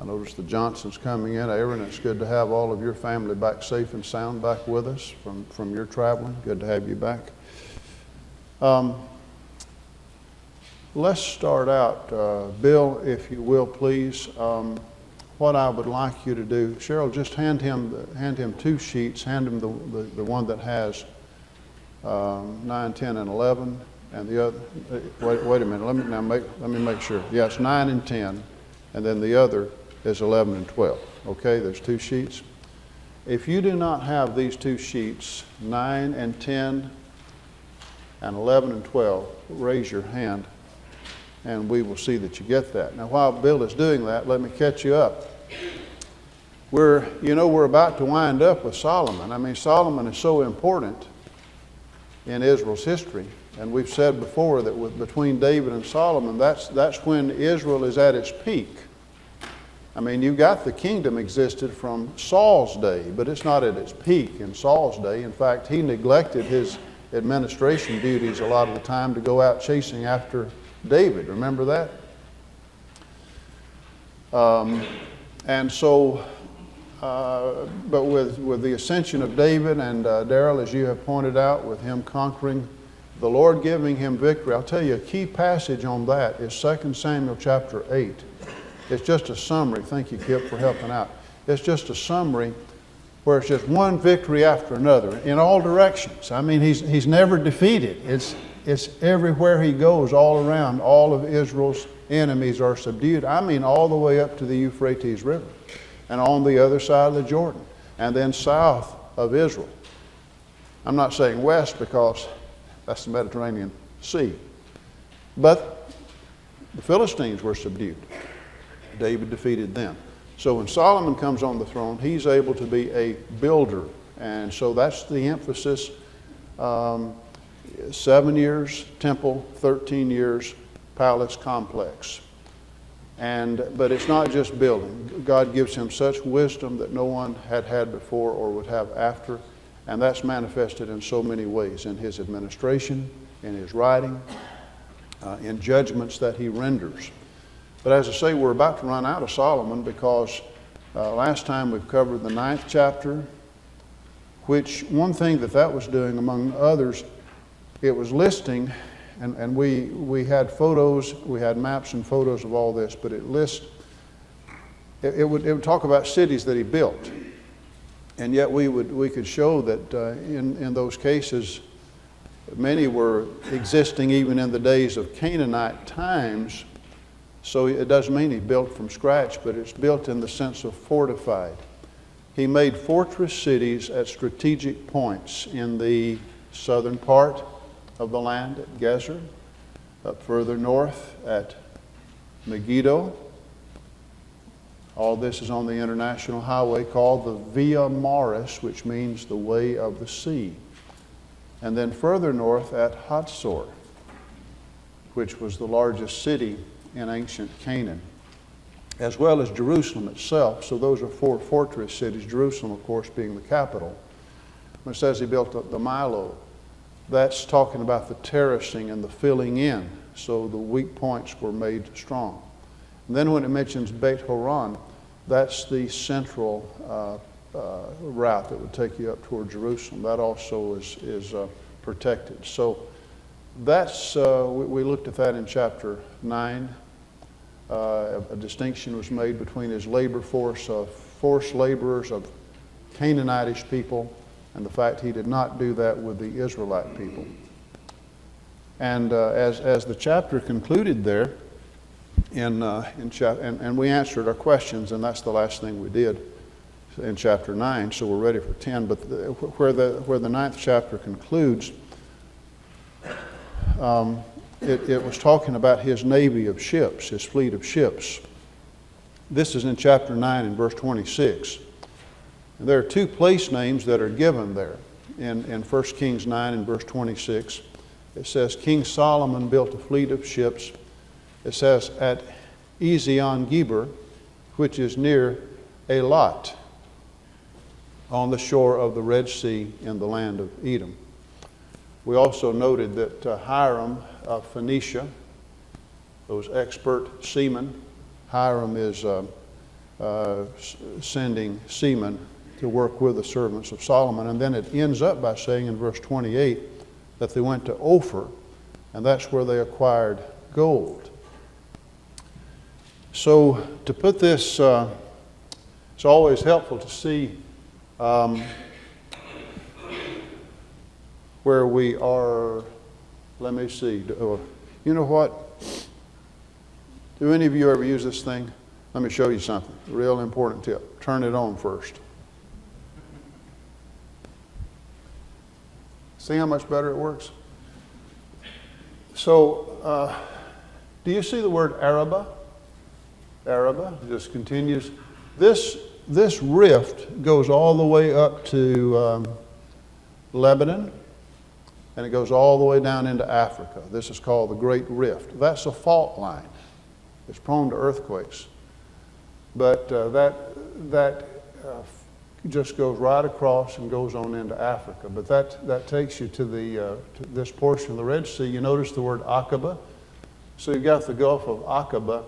I noticed the Johnsons coming in. Aaron, it's good to have all of your family back safe and sound back with us from your traveling. Good to have you back. Let's start out. Bill, if you will, please. What I would like you to do, Cheryl, just hand him 2 sheets. Hand him the one that has 9, 10, and 11, and the other. Wait a minute. Let me make sure. Yeah, it's 9 and 10, and then the other is 11 and 12. Okay, there's 2 sheets. If you do not have these 2 sheets, 9 and 10, and 11 and 12, raise your hand, and we will see that you get that. Now, while Bill is doing that, let me catch you up. We're about to wind up with Solomon. I mean, Solomon is so important in Israel's history, and we've said before that between David and Solomon, that's when Israel is at its peak. I mean, you've got the kingdom existed from Saul's day, but it's not at its peak in Saul's day. In fact, he neglected his administration duties a lot of the time to go out chasing after David. Remember that? But with the ascension of David and Darrell, as you have pointed out, with him conquering, the Lord giving him victory, I'll tell you a key passage on that is 2 Samuel chapter 8. It's just a summary. Thank you, Kip, for helping out. It's just a summary where it's just one victory after another in all directions. I mean, he's never defeated. It's everywhere he goes, all around. All of Israel's enemies are subdued. I mean, all the way up to the Euphrates River and on the other side of the Jordan and then south of Israel. I'm not saying west because that's the Mediterranean Sea. But the Philistines were subdued. David defeated them. So when Solomon comes on the throne, he's able to be a builder. And so that's the emphasis. 7 years temple, 13 years palace complex. But it's not just building. God gives him such wisdom that no one had before or would have after. And that's manifested in so many ways, in his administration, in his writing, in judgments that he renders. But as I say, we're about to run out of Solomon because last time we've covered the 9th chapter, which one thing that was doing, among others, it was listing, and we had photos, we had maps and photos of all this, but it would talk about cities that he built. And yet we could show that in those cases, many were existing even in the days of Canaanite times. So it doesn't mean he built from scratch, but it's built in the sense of fortified. He made fortress cities at strategic points in the southern part of the land at Gezer, up further north at Megiddo. All this is on the international highway called the Via Maris, which means the way of the sea. And then further north at Hatzor, which was the largest city in ancient Canaan, as well as Jerusalem itself. So those are 4 fortress cities, Jerusalem, of course, being the capital. When it says he built the Milo, that's talking about the terracing and the filling in, so the weak points were made strong. And then when it mentions Beit Horon, that's the central route that would take you up toward Jerusalem. That also is protected. So that's we looked at that in chapter 9. A distinction was made between his labor force of forced laborers of Canaanitish people and the fact he did not do that with the Israelite people. And as the chapter concluded there, and we answered our questions, and that's the last thing we did in chapter 9, so we're ready for 10. But where the 9th chapter concludes, it was talking about his navy of ships, his fleet of ships. This is in chapter 9 and verse 26. And there are 2 place names that are given there in 1 Kings 9 and verse 26. It says, King Solomon built a fleet of ships. It says, at Ezion-Geber, which is near Elat, on the shore of the Red Sea in the land of Edom. We also noted that Hiram of Phoenicia, those expert seamen, Hiram is sending seamen to work with the servants of Solomon. And then it ends up by saying in verse 28 that they went to Ophir, and that's where they acquired gold. So to put this, it's always helpful to see where we are. Let me see. You know what? Do any of you ever use this thing? Let me show you something. A real important tip. Turn it on first. See how much better it works? So, do you see the word Araba? Araba just continues. This rift goes all the way up to Lebanon, and it goes all the way down into Africa. This is called the Great Rift. That's a fault line. It's prone to earthquakes. But that just goes right across and goes on into Africa. But that takes you to this portion of the Red Sea. You notice the word Aqaba. So you've got the Gulf of Aqaba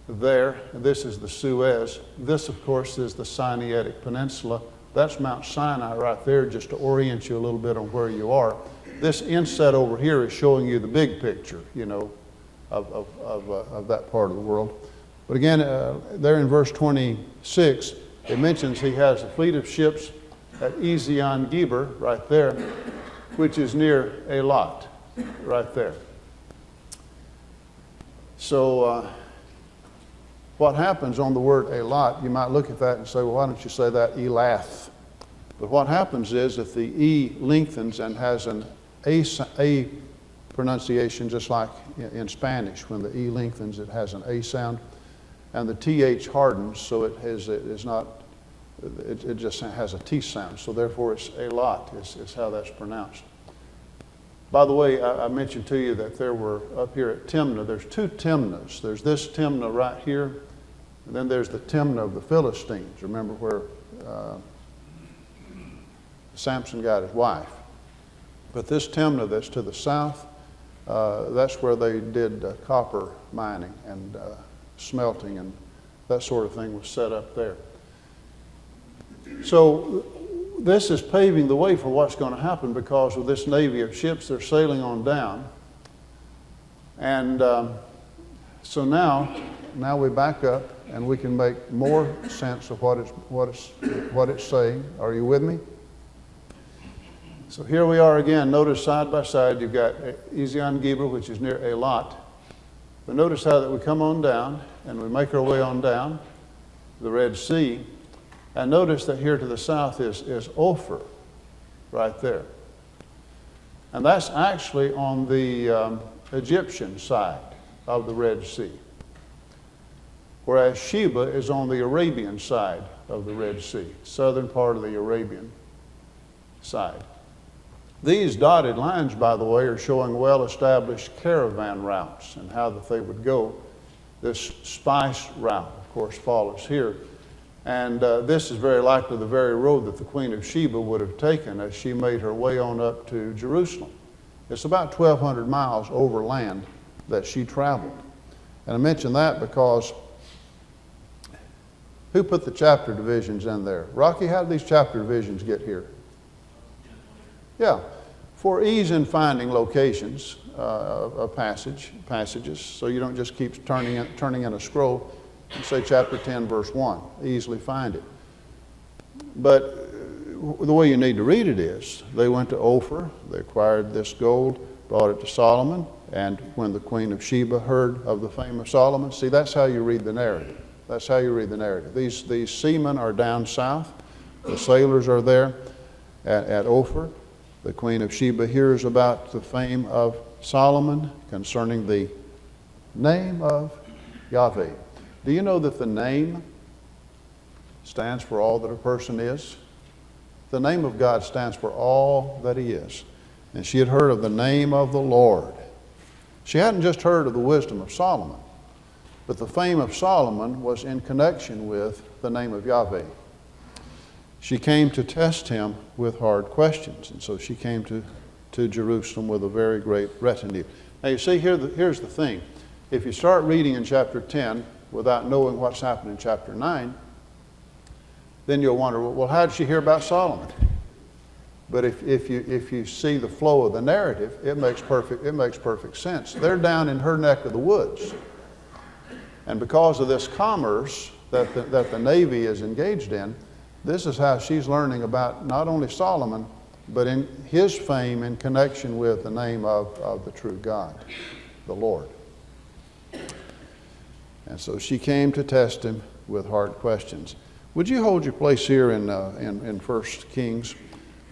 there. This is the Suez. This, of course, is the Sinaitic Peninsula. That's Mount Sinai right there, just to orient you a little bit on where you are. This inset over here is showing you the big picture, you know, of that part of the world. But again, there in verse 26, it mentions he has a fleet of ships at Ezion-Geber right there, which is near Eilat, right there. So what happens on the word Eilat, you might look at that and say, well, why don't you say that Elath? But what happens is if the E lengthens and has an A pronunciation, just like in Spanish, when the E lengthens, it has an A sound, and the TH hardens, so it just has a T sound. So therefore, it's Eilat is how that's pronounced. By the way, I mentioned to you that there were up here at Timnah, there's two Timnahs. There's this Timnah right here, and then there's the Timnah of the Philistines. Remember where Samson got his wife. But this Timnah that's to the south, that's where they did copper mining and smelting, and that sort of thing was set up there. So this is paving the way for what's going to happen, because of this navy of ships, they're sailing on down. And so now we back up and we can make more sense of what it's saying. Are you with me? So here we are again. Notice side by side you've got Ezion-Geber, which is near Eilat. But notice how that we come on down and we make our way on down the Red Sea. And notice that here to the south is Ophir, right there. And that's actually on the Egyptian side of the Red Sea, whereas Sheba is on the Arabian side of the Red Sea, southern part of the Arabian side. These dotted lines, by the way, are showing well-established caravan routes and how that they would go. This spice route, of course, follows here. And this is very likely the very road that the Queen of Sheba would have taken as she made her way on up to Jerusalem. It's about 1,200 miles overland that she traveled. And I mention that because who put the chapter divisions in there? Rocky, how did these chapter divisions get here? Yeah, for ease in finding locations of passages, so you don't just keep turning in a scroll. Say chapter 10, verse 1. Easily find it. But the way you need to read it is, they went to Ophir, they acquired this gold, brought it to Solomon, and when the Queen of Sheba heard of the fame of Solomon, see, that's how you read the narrative. That's how you read the narrative. These seamen are down south. The sailors are there at Ophir. The Queen of Sheba hears about the fame of Solomon concerning the name of Yahweh. Do you know that the name stands for all that a person is? The name of God stands for all that he is. And she had heard of the name of the Lord. She hadn't just heard of the wisdom of Solomon, but the fame of Solomon was in connection with the name of Yahweh. She came to test him with hard questions, and so she came to Jerusalem with a very great retinue. Now you see, here's the thing. If you start reading in chapter 10 without knowing what's happened in chapter 9, then you'll wonder, well, how did she hear about Solomon? But if you see the flow of the narrative, it makes perfect sense. They're down in her neck of the woods. And because of this commerce that the Navy is engaged in, this is how she's learning about not only Solomon, but in his fame in connection with the name of the true God, the Lord. And so she came to test him with hard questions. Would you hold your place here in 1 Kings,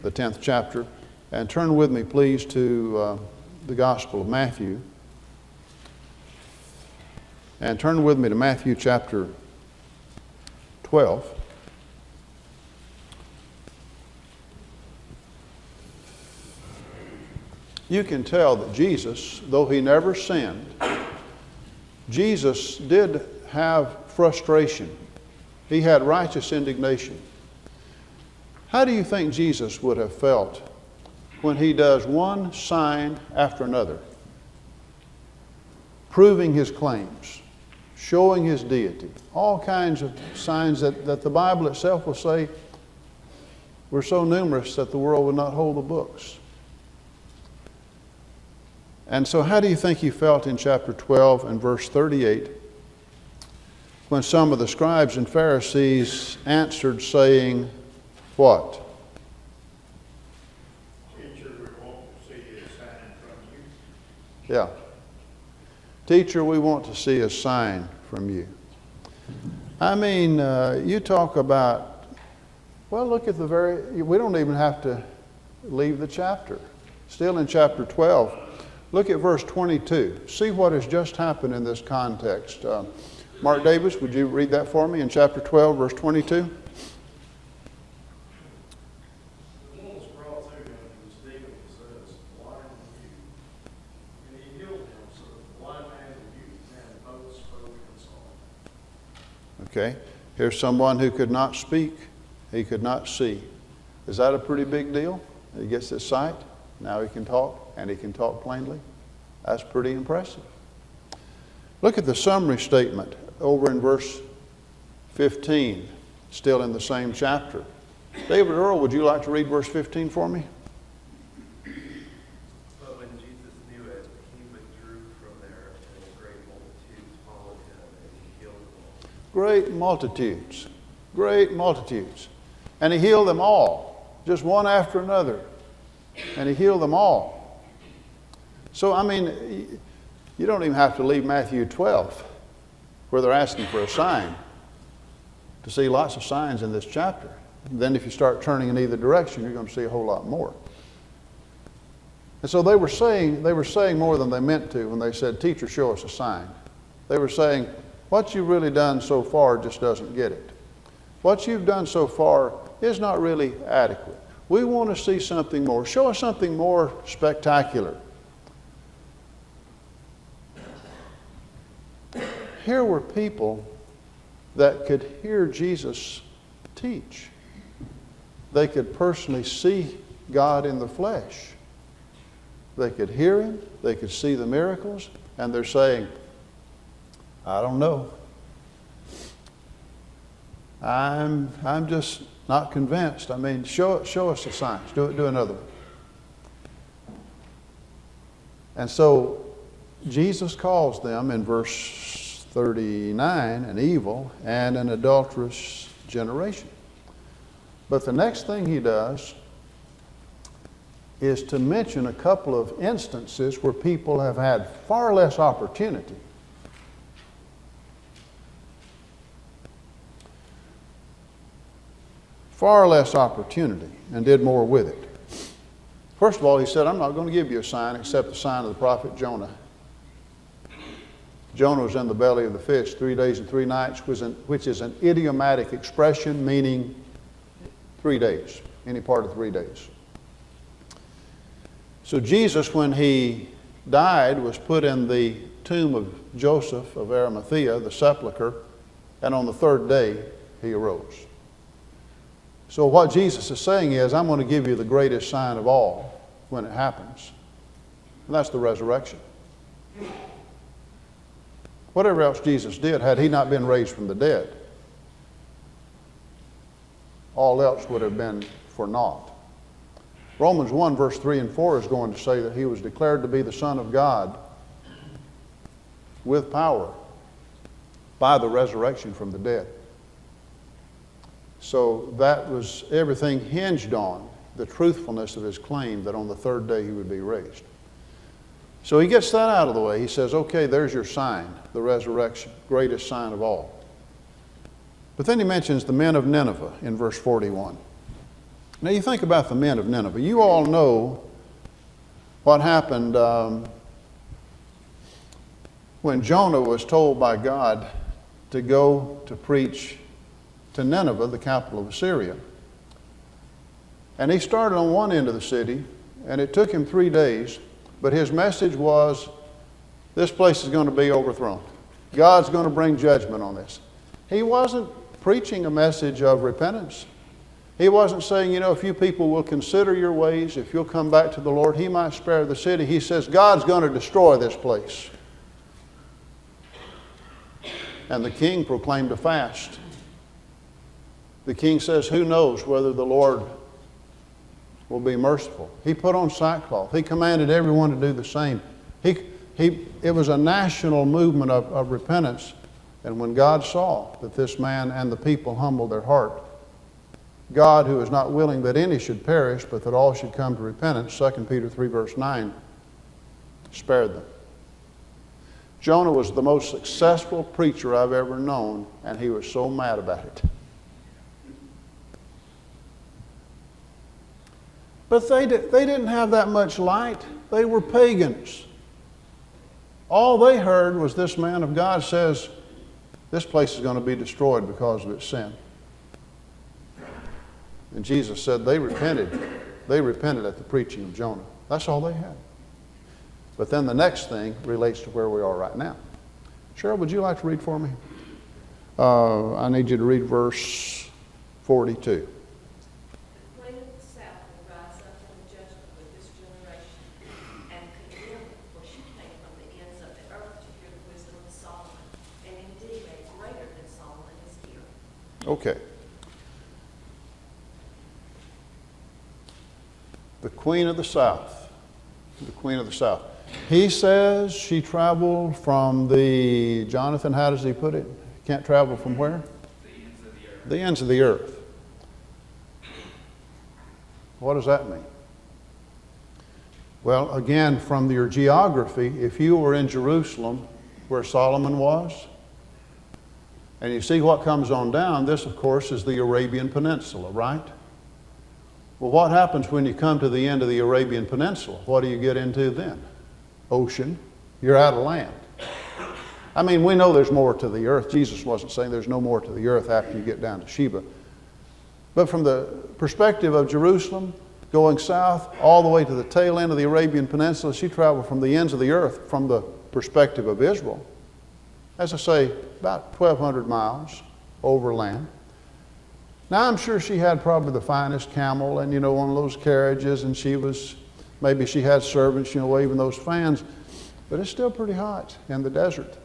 the 10th chapter, and turn with me, please, to the Gospel of Matthew. And turn with me to Matthew chapter 12. You can tell that Jesus, though he never sinned, Jesus did have frustration. He had righteous indignation. How do you think Jesus would have felt when he does one sign after another, proving his claims, showing his deity, all kinds of signs that the Bible itself will say were so numerous that the world would not hold the books? And so how do you think he felt in chapter 12 and verse 38 when some of the scribes and Pharisees answered saying, what? Teacher, we want to see a sign from you. Yeah. Teacher, we want to see a sign from you. I mean, you talk about, well, look at we don't even have to leave the chapter. Still in chapter 12. Look at verse 22. See what has just happened in this context. Mark Davis, would you read that for me in chapter 12, verse 22? The one was brought to him, and was deacon, and says, blind and mute. And he healed him, so that the blind man and the mute man both spoke and saw. Okay. Here's someone who could not speak. He could not see. Is that a pretty big deal? He gets his sight. Now he can talk, and he can talk plainly. That's pretty impressive. Look at the summary statement over in verse 15, still in the same chapter. David Earl, would you like to read verse 15 for me? But when Jesus knew it, he withdrew from there, and great multitudes followed him, and he healed them all. Great multitudes. Great multitudes. And he healed them all, just one after another. And he healed them all. So, I mean, you don't even have to leave Matthew 12, where they're asking for a sign, to see lots of signs in this chapter. And then if you start turning in either direction, you're going to see a whole lot more. And so they were saying more than they meant to when they said, teacher, show us a sign. They were saying, what you've really done so far just doesn't get it. What you've done so far is not really adequate. We want to see something more. Show us something more spectacular. Here were people that could hear Jesus teach. They could personally see God in the flesh. They could hear him. They could see the miracles. And they're saying, I don't know. I'm just not convinced. I mean, show us the signs. Do another one. And so Jesus calls them in verse 39 an evil and an adulterous generation. But the next thing he does is to mention a couple of instances where people have had far less opportunity. Far less opportunity, and did more with it. First of all, he said, I'm not going to give you a sign except the sign of the prophet Jonah. Jonah was in the belly of the fish 3 days and 3 nights, which is an idiomatic expression meaning 3 days, any part of 3 days. So Jesus, when he died, was put in the tomb of Joseph of Arimathea, the sepulcher, and on the 3rd day he arose. So what Jesus is saying is, I'm going to give you the greatest sign of all when it happens. And that's the resurrection. Whatever else Jesus did, had he not been raised from the dead, all else would have been for naught. Romans 1, verse 3 and 4 is going to say that he was declared to be the Son of God with power by the resurrection from the dead. So that was, everything hinged on the truthfulness of his claim that on the third day he would be raised. So he gets that out of the way. He says, okay, there's your sign, the resurrection, greatest sign of all. But then he mentions the men of Nineveh in verse 41. Now you think about the men of Nineveh. You all know what happened when Jonah was told by God to go to preach to Nineveh, the capital of Assyria. And he started on one end of the city, and it took him 3 days, but his message was, this place is going to be overthrown. God's going to bring judgment on this. He wasn't preaching a message of repentance. He wasn't saying, you know, if you people will consider your ways, if you'll come back to the Lord, he might spare the city. He says, God's going to destroy this place. And the king proclaimed a fast. The king says, who knows whether the Lord will be merciful. He put on sackcloth. He commanded everyone to do the same. It was a national movement of repentance. And when God saw that this man and the people humbled their heart, God, who is not willing that any should perish, but that all should come to repentance, 2 Peter 3 verse 9, spared them. Jonah was the most successful preacher I've ever known, and he was so mad about it. But they didn't have that much light. They were pagans. All they heard was this man of God says, this place is going to be destroyed because of its sin. And Jesus said they repented. They repented at the preaching of Jonah. That's all they had. But then the next thing relates to where we are right now. Cheryl, would you like to read for me? I need you to read verse 42. Okay. The Queen of the South. The Queen of the South. He says she traveled from the, Jonathan, how does he put it? Can't travel from where? The ends of the earth. The ends of the earth. What does that mean? Well, again, from your geography, if you were in Jerusalem, where Solomon was, and you see what comes on down, this, of course, is the Arabian Peninsula, right? Well, what happens when you come to the end of the Arabian Peninsula? What do you get into then? Ocean. You're out of land. I mean, we know there's more to the earth. Jesus wasn't saying there's no more to the earth after you get down to Sheba. But from the perspective of Jerusalem, going south all the way to the tail end of the Arabian Peninsula, she traveled from the ends of the earth from the perspective of Israel. As I say, about 1,200 miles overland. Now, I'm sure she had probably the finest camel and, you know, one of those carriages, and maybe she had servants, you know, waving those fans, but it's still pretty hot in the desert.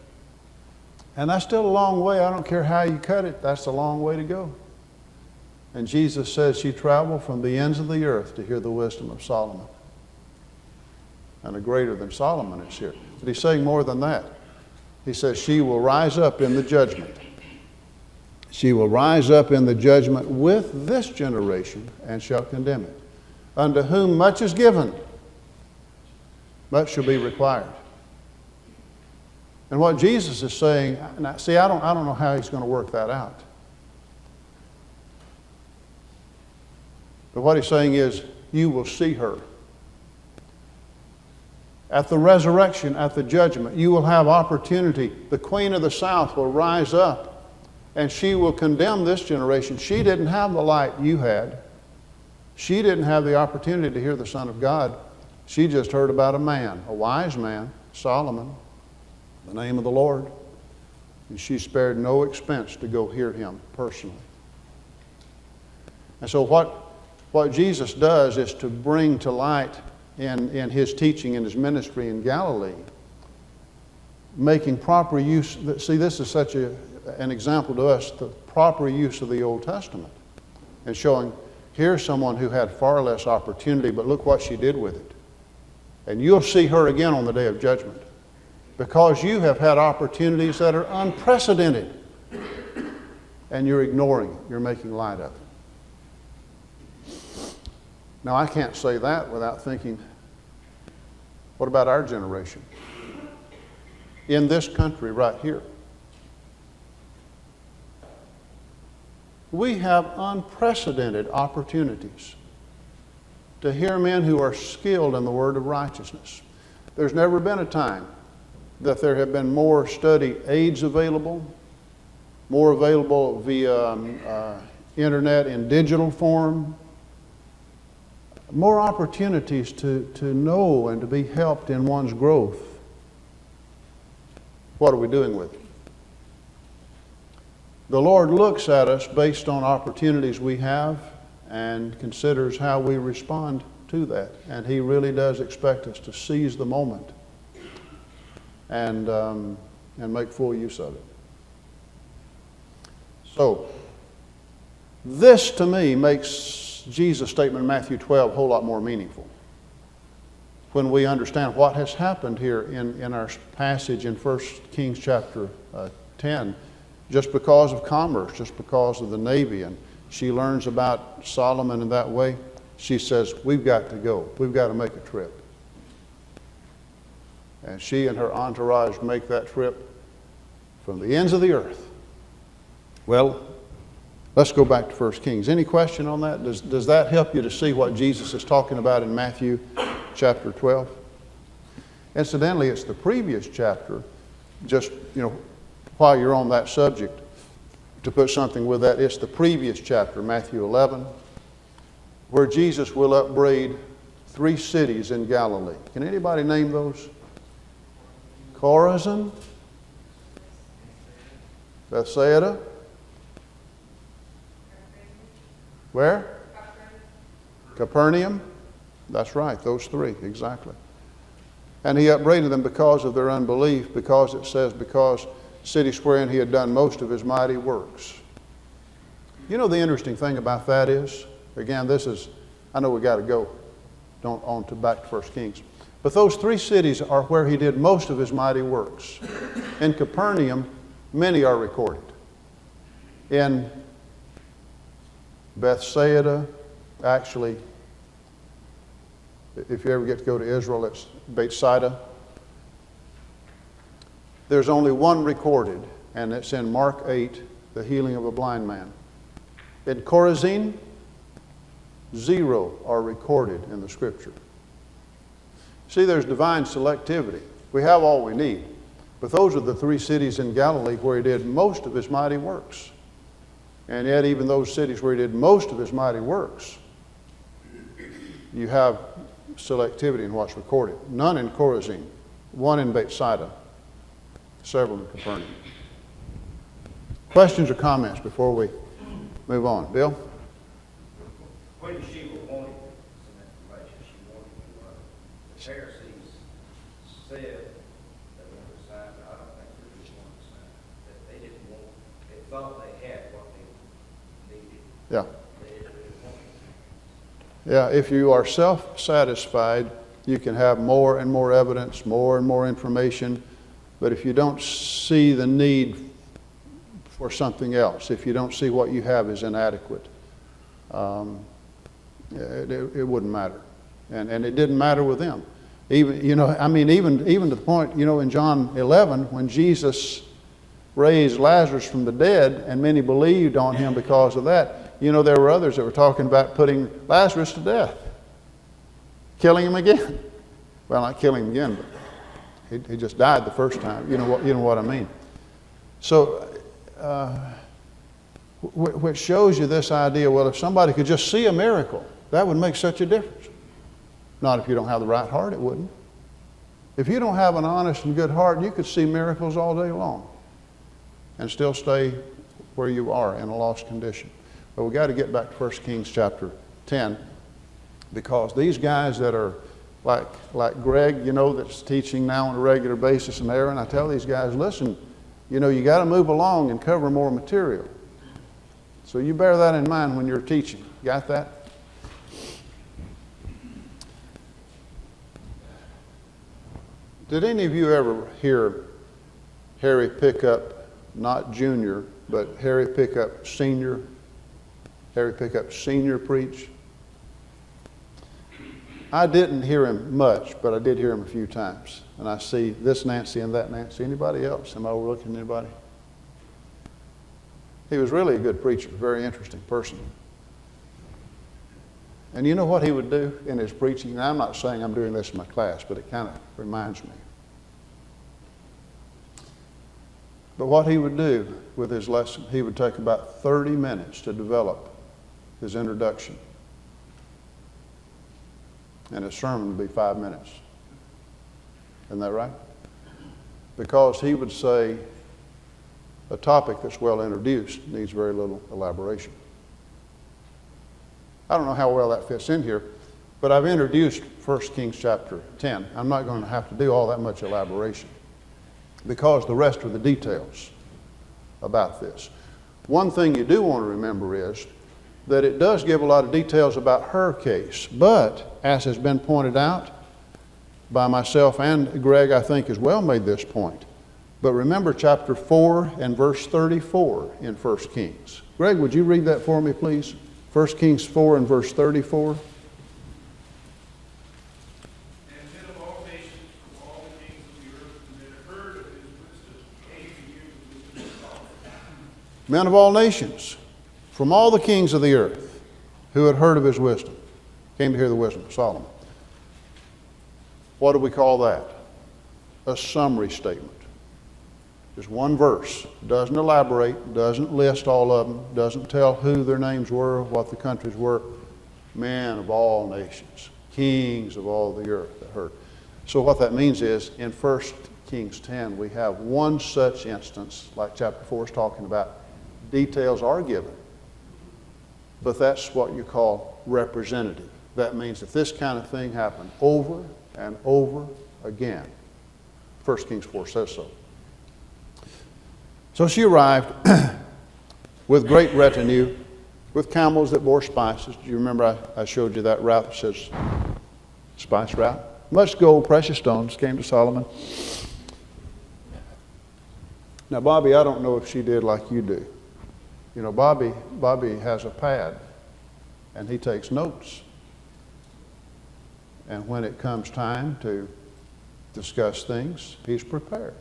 And that's still a long way. I don't care how you cut it, that's a long way to go. And Jesus says she traveled from the ends of the earth to hear the wisdom of Solomon. And a greater than Solomon is here. But he's saying more than that. He says she will rise up in the judgment. She will rise up in the judgment with this generation and shall condemn it. Unto whom much is given, much shall be required. And what Jesus is saying, now, see, I don't know how he's going to work that out. But what he's saying is, you will see her. At the resurrection, at the judgment, you will have opportunity. The Queen of the South will rise up, and she will condemn this generation. She didn't have the light you had. She didn't have the opportunity to hear the Son of God. She just heard about a man, a wise man, Solomon, the name of the Lord. And she spared no expense to go hear him personally. And so what Jesus does is to bring to light in his teaching and his ministry in Galilee, making proper use. See, this is such an example to us, the proper use of the Old Testament. and showing, here's someone who had far less opportunity, but look what she did with it. And you'll see her again on the day of judgment, because you have had opportunities that are unprecedented, and you're ignoring it. You're making light of it. Now, I can't say that without thinking, what about our generation? In this country right here, we have unprecedented opportunities to hear men who are skilled in the word of righteousness. There's never been a time that there have been more study aids available, more available via internet in digital form, more opportunities to know and to be helped in one's growth. What are we doing with it? The Lord looks at us based on opportunities we have and considers how we respond to that. And He really does expect us to seize the moment and make full use of it. So, this to me makes Jesus' statement in Matthew 12 a whole lot more meaningful when we understand what has happened here in our passage in 1 Kings chapter 10. Just because of commerce, just because of the Navy, and she learns about Solomon in that way, she says, we've got to go. We've got to make a trip. And she and her entourage make that trip from the ends of the earth. Well, let's go back to 1 Kings. Any question on that? Does that help you to see what Jesus is talking about in Matthew chapter 12? Incidentally, it's the previous chapter, just, while you're on that subject, to put something with that, it's the previous chapter, Matthew 11, where Jesus will upbraid 3 cities in Galilee. Can anybody name those? Chorazin, Bethsaida. Where? Capernaum. That's right, those 3, exactly. And He upbraided them because of their unbelief, because it says, because cities wherein He had done most of His mighty works. You know, the interesting thing about that is, again, I know we got to go on to back to 1 Kings. But those 3 cities are where He did most of His mighty works. In Capernaum, many are recorded. In Bethsaida, actually, if you ever get to go to Israel, it's Bethsaida. There's only 1 recorded, and it's in Mark 8, the healing of a blind man. In Chorazin, 0 are recorded in the Scripture. See, there's divine selectivity. We have all we need. But those are the 3 cities in Galilee where He did most of His mighty works. And yet, even those cities where He did most of His mighty works, you have selectivity in what's recorded. None in Chorazin, 1 in Bethsaida, several in Capernaum. Questions or comments before we move on? Bill? When she was wanting some information, she wanted to learn. The Pharisees said they wanted to sign, but I don't think they just wanted to sign. That they didn't want, they thought they had what they needed. Yeah. They didn't really want it. Yeah, if you are self-satisfied, you can have more and more evidence, more and more information. But if you don't see the need for something else, if you don't see what you have is inadequate, it wouldn't matter. And it didn't matter with them. Even to the point, in John 11, when Jesus raised Lazarus from the dead, and many believed on Him because of that, there were others that were talking about putting Lazarus to death, killing him again. Well, not killing him again, but he just died the first time. You know what I mean. So, which shows you this idea, well, if somebody could just see a miracle, that would make such a difference. Not if you don't have the right heart, it wouldn't. If you don't have an honest and good heart, you could see miracles all day long and still stay where you are in a lost condition. But we've got to get back to 1 Kings chapter 10, because these guys that are like Greg, that's teaching now on a regular basis, and Aaron, I tell these guys, listen, you got to move along and cover more material. So you bear that in mind when you're teaching. Got that? Did any of you ever hear Harry Pickup, not Junior, but Harry Pickup Senior? Harry Pickup Senior preach? I didn't hear him much, but I did hear him a few times. And I see this Nancy and that Nancy. Anybody else? Am I overlooking anybody? He was really a good preacher, very interesting person. And you know what he would do in his preaching? Now, I'm not saying I'm doing this in my class, but it kind of reminds me. But what he would do with his lesson, he would take about 30 minutes to develop his introduction. And his sermon would be 5 minutes. Isn't that right? Because he would say, a topic that's well introduced needs very little elaboration. I don't know how well that fits in here, but I've introduced 1 Kings chapter 10. I'm not going to have to do all that much elaboration because the rest are the details about this. One thing you do want to remember is that it does give a lot of details about her case, but as has been pointed out by myself and Greg, I think as well made this point. But remember chapter 4 and verse 34 in 1 Kings. Greg, would you read that for me, please? 1 Kings 4 and verse 34. And men of all nations from all the kings of the earth who had heard of his wisdom came to hear the wisdom of Solomon. Men of all nations, from all the kings of the earth who had heard of his wisdom, came to hear the wisdom of Solomon. What do we call that? A summary statement. Just one verse. Doesn't elaborate, doesn't list all of them, doesn't tell who their names were, what the countries were. Men of all nations, kings of all the earth that heard. So what that means is, in 1 Kings 10, we have one such instance, like chapter 4 is talking about. Details are given. But that's what you call representative. That means that this kind of thing happened over and over again. 1 Kings 4 says so. So she arrived with great retinue, with camels that bore spices. Do you remember I showed you that route that says spice route? Much gold, precious stones came to Solomon. Now, Bobby, I don't know if she did like you do. You know, Bobby has a pad, and he takes notes. And when it comes time to discuss things, he's prepared,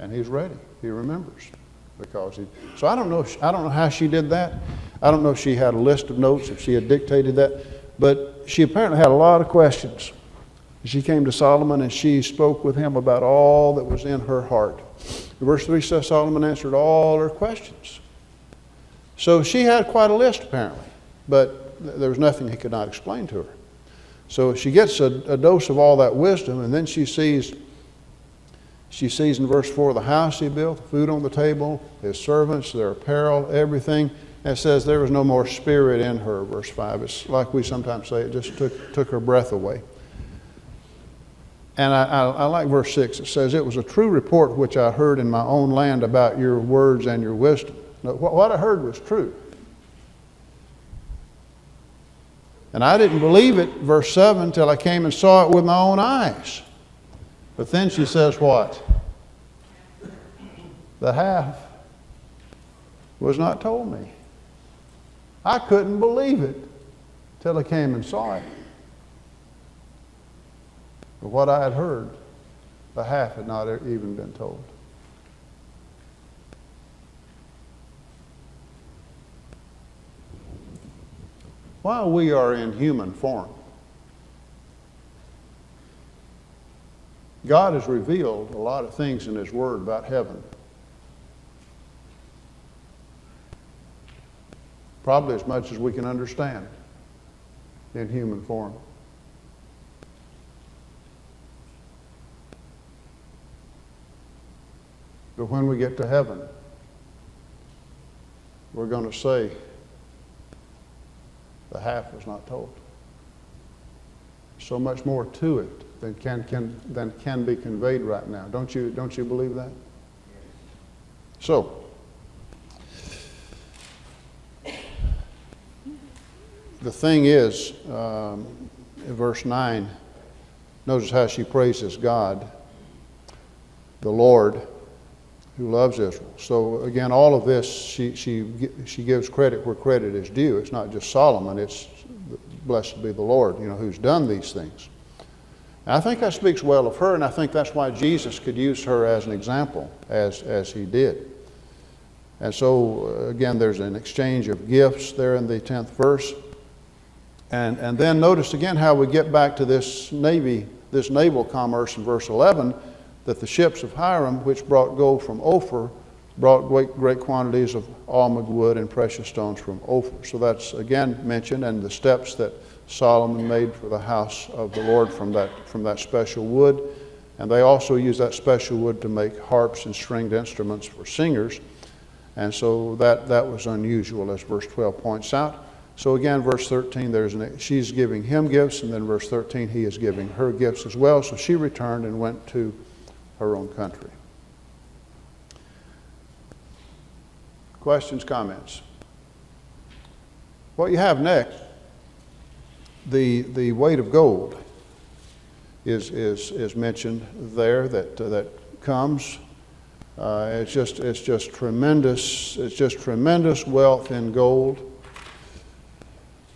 and he's ready. He remembers because he. So I don't know how she did that. I don't know if she had a list of notes, if she had dictated that, but she apparently had a lot of questions. She came to Solomon and she spoke with him about all that was in her heart. Verse 3 says Solomon answered all her questions. So she had quite a list apparently, but there was nothing he could not explain to her. So she gets a dose of all that wisdom, and then she sees in verse 4 the house he built, the food on the table, his servants, their apparel, everything. And it says there was no more spirit in her, verse 5. It's like we sometimes say, it just took her breath away. And I like verse 6. It says, it was a true report which I heard in my own land about your words and your wisdom. Now, what I heard was true. And I didn't believe it, verse 7, till I came and saw it with my own eyes. But then she says what? The half was not told me. I couldn't believe it till I came and saw it. But what I had heard, the half had not even been told. While we are in human form, God has revealed a lot of things in His Word about heaven. Probably as much as we can understand in human form. But when we get to heaven, we're going to say, the half was not told. So much more to it than can be conveyed right now. Don't you believe that? So, the thing is, in verse 9, notice how she praises God, the Lord, who loves Israel. So again, all of this, she gives credit where credit is due. It's not just Solomon, it's blessed be the Lord, who's done these things. And I think that speaks well of her, and I think that's why Jesus could use her as an example, as he did. And so, again, there's an exchange of gifts there in the 10th verse. And then notice again how we get back to this naval commerce in verse 11, that the ships of Hiram, which brought gold from Ophir, brought great quantities of almug wood and precious stones from Ophir. So that's again mentioned, and the steps that Solomon made for the house of the Lord from that special wood. And they also use that special wood to make harps and stringed instruments for singers. And so that was unusual, as verse 12 points out. So again, verse 13, she's giving him gifts, and then verse 13, he is giving her gifts as well. So she returned and went to her own country. Questions, comments? What you have next, the weight of gold is mentioned there that comes. It's just tremendous. It's just tremendous wealth in gold.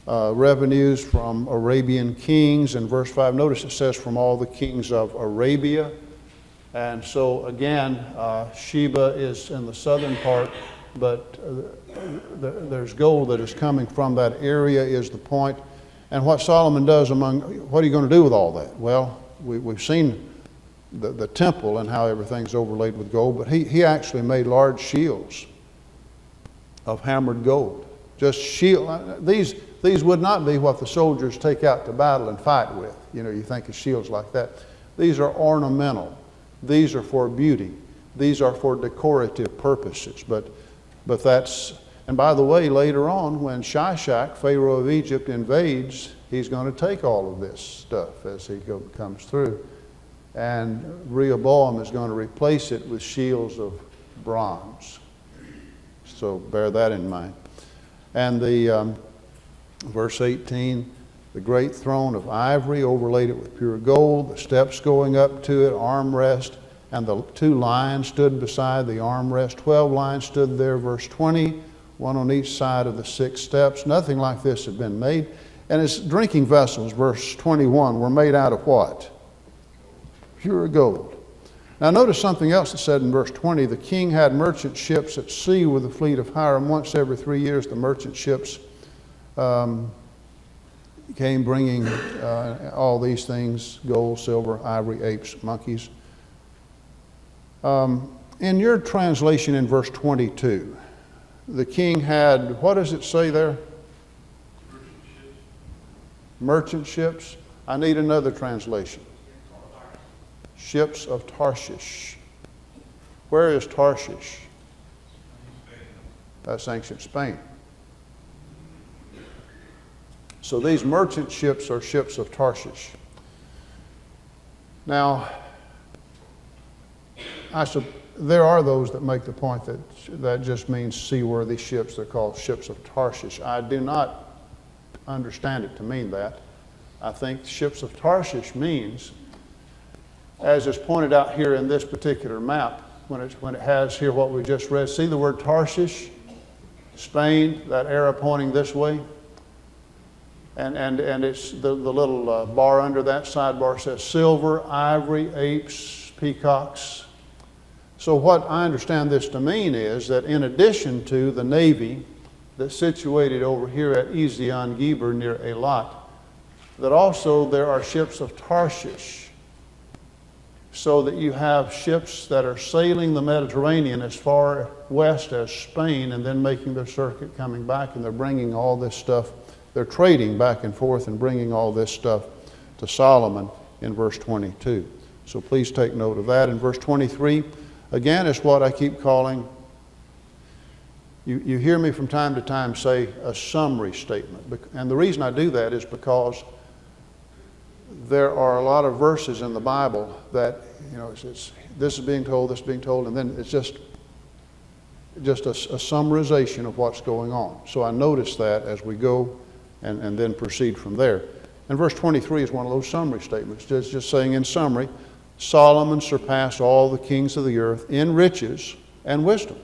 Revenues from Arabian kings. In verse 5, notice it says from all the kings of Arabia. And so again, Sheba is in the southern part, but there's gold that is coming from that area is the point. And what Solomon does what are you going to do with all that? Well, we've seen the temple and how everything's overlaid with gold, but he actually made large shields of hammered gold. Just shield. These would not be what the soldiers take out to battle and fight with. You think of shields like that. These are ornamental. These are for beauty. These are for decorative purposes. But that's, and by the way, later on when Shishak, Pharaoh of Egypt, invades, he's going to take all of this stuff as he comes through. And Rehoboam is going to replace it with shields of bronze. So bear that in mind. And the verse 18, the great throne of ivory, overlaid it with pure gold, the steps going up to it, armrest, and the 2 lions stood beside the armrest. 12 lions stood there, verse 20, one on each side of the 6 steps. Nothing like this had been made. And its drinking vessels, verse 21, were made out of what? Pure gold. Now notice something else that said in verse 20, the king had merchant ships at sea with the fleet of Hiram. Once every 3 years the merchant ships came bringing all these things, gold, silver, ivory, apes, monkeys. In your translation in verse 22, the king had, what does it say there? Merchant ships. I need another translation. Ships of Tarshish. Where is Tarshish? That's ancient Spain. So these merchant ships are ships of Tarshish. Now, there are those that make the point that just means seaworthy ships. They're called ships of Tarshish. I do not understand it to mean that. I think ships of Tarshish means, as is pointed out here in this particular map, when it has here what we just read. See the word Tarshish? Spain, that arrow pointing this way. And it's the little bar under that sidebar says silver, ivory, apes, peacocks. So what I understand this to mean is that in addition to the navy that's situated over here at Ezion Geber near Eilat, that also there are ships of Tarshish, so that you have ships that are sailing the Mediterranean as far west as Spain and then making their circuit coming back, and they're bringing all this stuff. They're trading back and forth and bringing all this stuff to Solomon in verse 22. So please take note of that. In verse 23, again, it's what I keep calling, you hear me from time to time say a summary statement. And the reason I do that is because there are a lot of verses in the Bible that, it's this is being told, this is being told, and then it's just a summarization of what's going on. So I notice that as we go and then proceed from there. And verse 23 is one of those summary statements, just saying in summary, Solomon surpassed all the kings of the earth in riches and wisdom.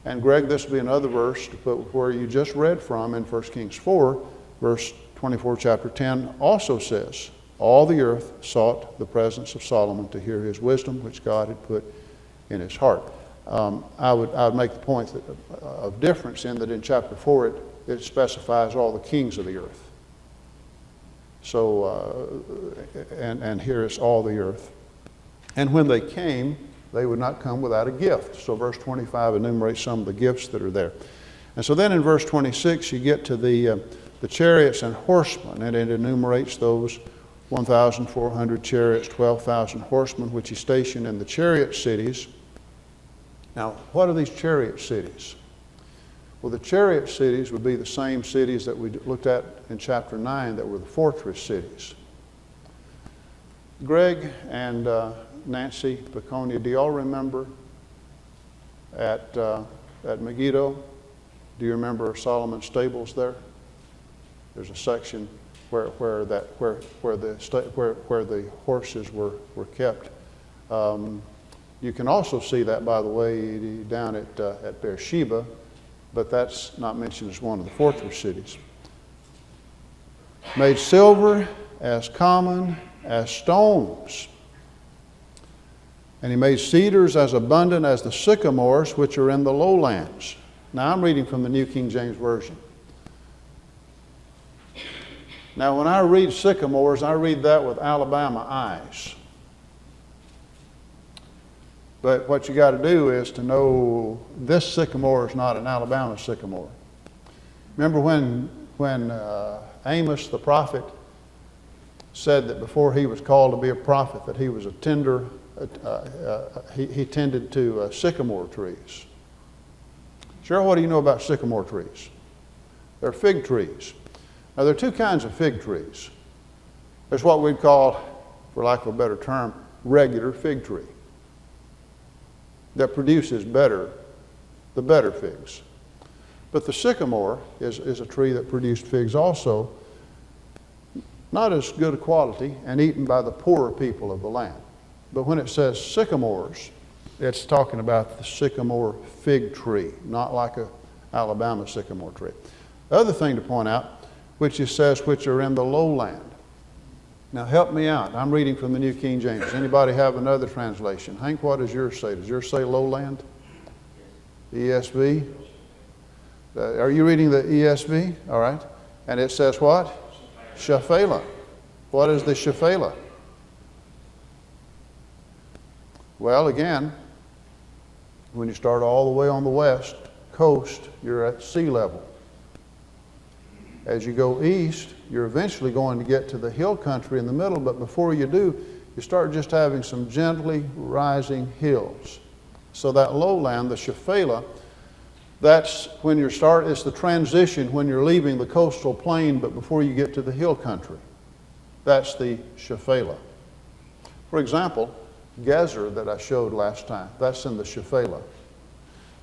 And Greg, this will be another verse, but where you just read from in 1 Kings 4, verse 24, chapter 10, also says, all the earth sought the presence of Solomon to hear his wisdom, which God had put in his heart. I would make the point of difference in that in chapter 4 it specifies all the kings of the earth. So, and here is all the earth. And when they came, they would not come without a gift. So verse 25 enumerates some of the gifts that are there. And so then in verse 26 you get to the chariots and horsemen, and it enumerates those 1,400 chariots, 12,000 horsemen, which he stationed in the chariot cities. Now, what are these chariot cities? Well, the chariot cities would be the same cities that we looked at in chapter 9 that were the fortress cities. Greg and Nancy Peconia, do y'all remember at Megiddo? Do you remember Solomon's stables there? There's a section where the horses were kept. You can also see that, by the way, down at Beersheba, but that's not mentioned as one of the fortress cities. Made silver as common as stones. And he made cedars as abundant as the sycamores which are in the lowlands. Now I'm reading from the New King James Version. Now when I read sycamores, I read that with Alabama eyes. But what you got to do is to know this sycamore is not an Alabama sycamore. Remember when Amos the prophet said that before he was called to be a prophet that he was a tender, he tended to sycamore trees. Cheryl, what do you know about sycamore trees? They're fig trees. Now there are two kinds of fig trees. There's what we'd call, for lack of a better term, regular fig tree that produces the better figs. But the sycamore is a tree that produced figs also, not as good a quality and eaten by the poorer people of the land. But when it says sycamores, it's talking about the sycamore fig tree, not like a Alabama sycamore tree. The other thing to point out, which it says, which are in the lowland. Now help me out. I'm reading from the New King James. Does anybody have another translation? Hank, what does yours say? Does yours say lowland? ESV? Are you reading the ESV? All right. And it says what? Shephelah. What is the Shephelah? Well, again, when you start all the way on the west coast, you're at sea level. As you go east, you're eventually going to get to the hill country in the middle, but before you do, you start just having some gently rising hills. So that lowland, the Shephelah, that's when it's the transition when you're leaving the coastal plain, but before you get to the hill country. That's the Shephelah. For example, Gezer that I showed last time, that's in the Shephelah.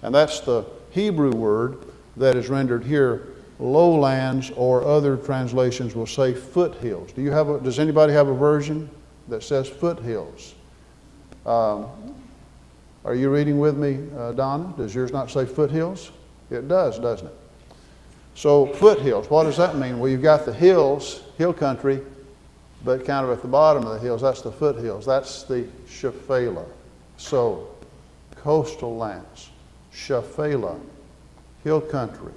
And that's the Hebrew word that is rendered here lowlands, or other translations will say foothills. Does anybody have a version that says foothills? Are you reading with me, Donna? Does yours not say foothills? It does, doesn't it? So foothills, what does that mean? Well, you've got the hills, hill country, but kind of at the bottom of the hills, that's the foothills. That's the Shephelah. So coastal lands, Shephelah, hill country,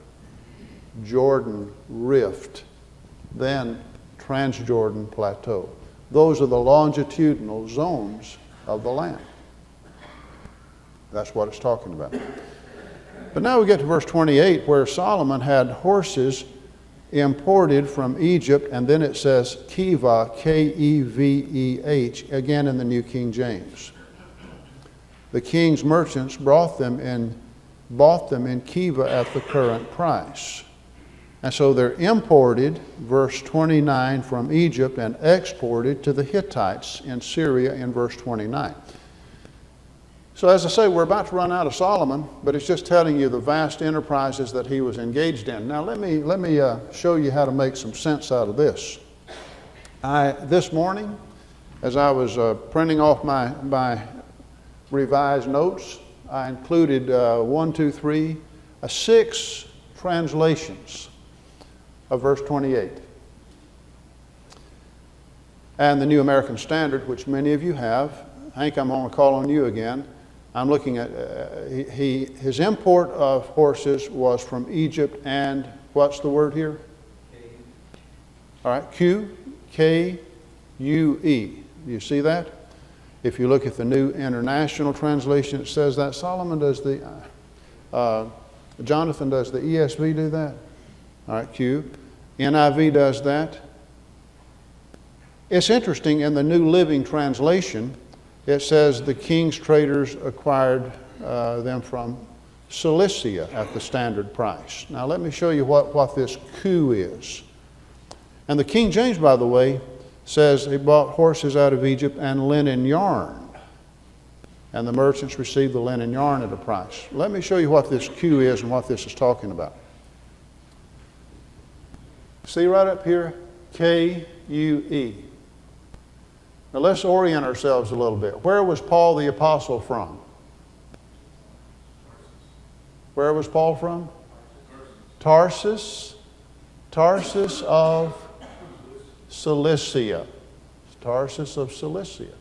Jordan Rift, then Transjordan Plateau. Those are the longitudinal zones of the land. That's what it's talking about. But now we get to verse 28 where Solomon had horses imported from Egypt, and then it says Keveh, K-E-V-E-H, again in the New King James. The king's merchants bought them in Keveh at the current price. And so they're imported, verse 29, from Egypt and exported to the Hittites in Syria in verse 29. So as I say, we're about to run out of Solomon, but it's just telling you the vast enterprises that he was engaged in. Now let me show you how to make some sense out of this. This morning, as I was printing off my revised notes, I included 6 translations of verse 28. And the New American Standard, which many of you have. Hank, I'm going to call on you again. I'm looking at, his import of horses was from Egypt and, what's the word here? All right, Q-K-U-E. Do you see that? If you look at the New International Translation, it says that. Jonathan, does the ESV do that? All right, Q. NIV does that. It's interesting, in the New Living Translation, it says the king's traders acquired them from Cilicia at the standard price. Now let me show you what this coup is. And the King James, by the way, says they bought horses out of Egypt and linen yarn. And the merchants received the linen yarn at a price. Let me show you what this coup is and what this is talking about. See right up here, K-U-E. Now let's orient ourselves a little bit. Where was Paul the Apostle from? Where was Paul from? Tarsus. Tarsus of Cilicia. Tarsus of Cilicia.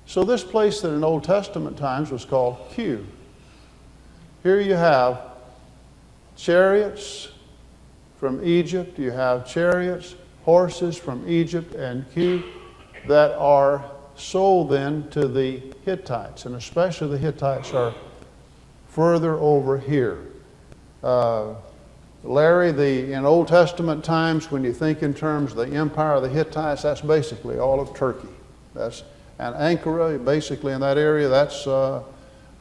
So this place that in Old Testament times was called Q. Here you have chariots from Egypt. You have chariots, horses from Egypt and Q, that are sold then to the Hittites, and especially the Hittites are further over here. Larry, in Old Testament times, when you think in terms of the empire of the Hittites, that's basically all of Turkey. And Ankara, basically in that area, that's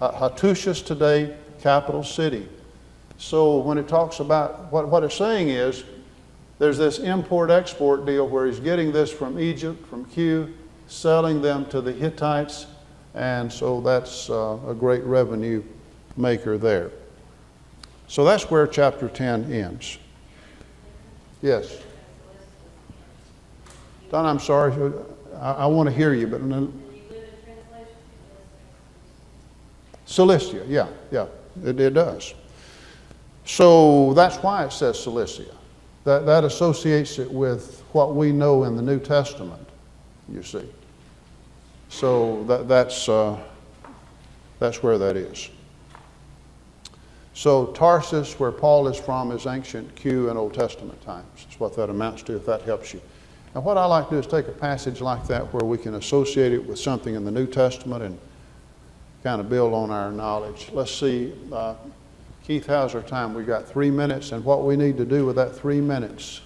Hattusha today, capital city. So when it talks about, what it's saying is, there's this import-export deal where he's getting this from Egypt, from Q, selling them to the Hittites, and so that's a great revenue maker there. So that's where chapter 10 ends. Yes? Don, I'm sorry. I want to hear you, but... Cilicia, yeah, it does. So that's why it says Cilicia. That associates it with what we know in the New Testament, you see. So that's where that is. So Tarsus, where Paul is from, is ancient Q in Old Testament times. That's what that amounts to, if that helps you. Now what I like to do is take a passage like that where we can associate it with something in the New Testament and kind of build on our knowledge. Let's see. Keith, how's our time? We've got 3 minutes, and what we need to do with that 3 minutes.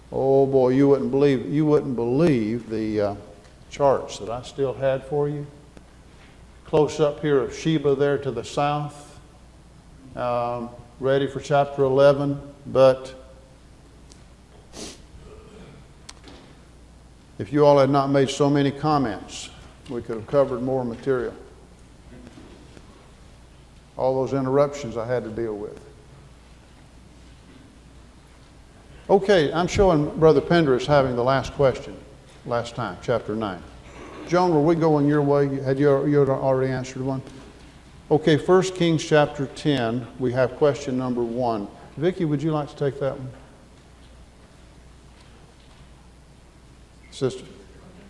Oh boy, you wouldn't believe the charts that I still had for you. Close up here of Sheba there to the south, ready for chapter 11, but if you all had not made so many comments, we could have covered more material. All those interruptions I had to deal with. Okay, I'm showing Brother Pender's having the last question last time, chapter 9. Joan, were we going your way? You had already answered one? Okay, 1 Kings chapter 10, we have question number 1. Vicki, would you like to take that one? Sister,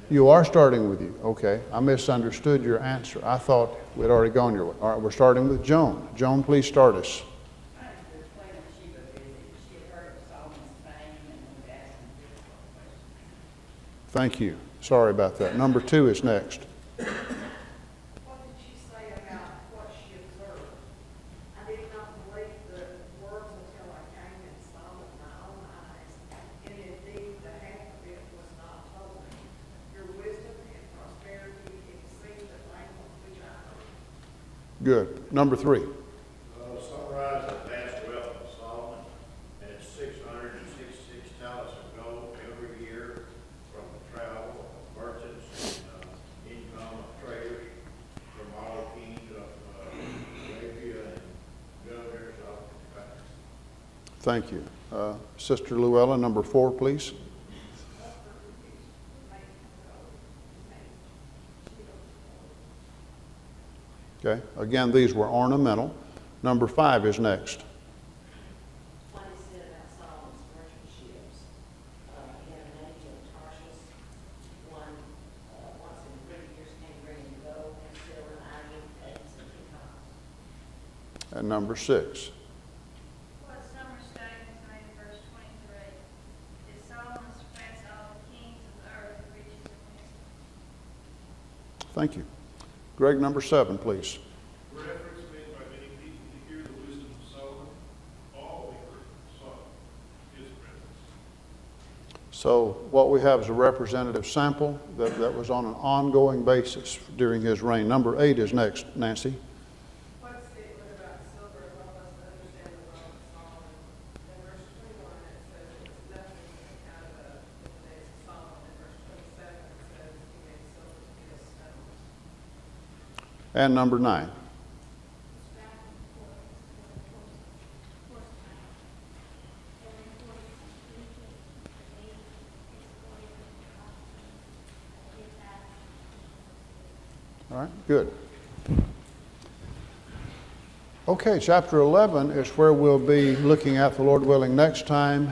you are starting with you. Okay, I misunderstood your answer. I thought we'd already gone your way. All right, we're starting with Joan. Joan, please start us. Thank you. Sorry about that. Number 2 is next. What did she say about what she observed? I did not believe the words until I came and saw with my own eyes, and indeed the half of it was not told me. Your wisdom and prosperity exceed the language which I heard. Good. Number 3. Summarize the vast wealth of Solomon, and it's 666 talents of gold every year from the travel of merchants and income of traders from Thank you. Sister Llewellyn, number 4, please. Okay, again, these were ornamental. Number 5 is next. What is said about Solomon's merchant ships? He had a navy of Tarshish. One, once in 3 years came bringing gold and silver and ivory, eggs and peacocks. And number 6. What summer statement is made in verse 23? Did Solomon surpass all the kings of the earth with riches and wisdom? Thank you. Greg, number 7, please. Reference made by many people to hear the wisdom of Solomon, all the earth saw his presence. So what we have is a representative sample that was on an ongoing basis during his reign. Number 8 is next, Nancy. What statement about silver help us to understand the wealth of Solomon? In verse 21, it says it's nothing out of the days of Solomon. In verse 27, it says he made silver to be as stones. And number 9. All right, good. Okay, chapter 11 is where we'll be looking at, the Lord willing, next time.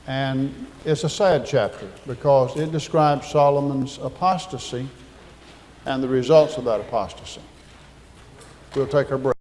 And it's a sad chapter because it describes Solomon's apostasy and the results of that apostasy. We'll take our break.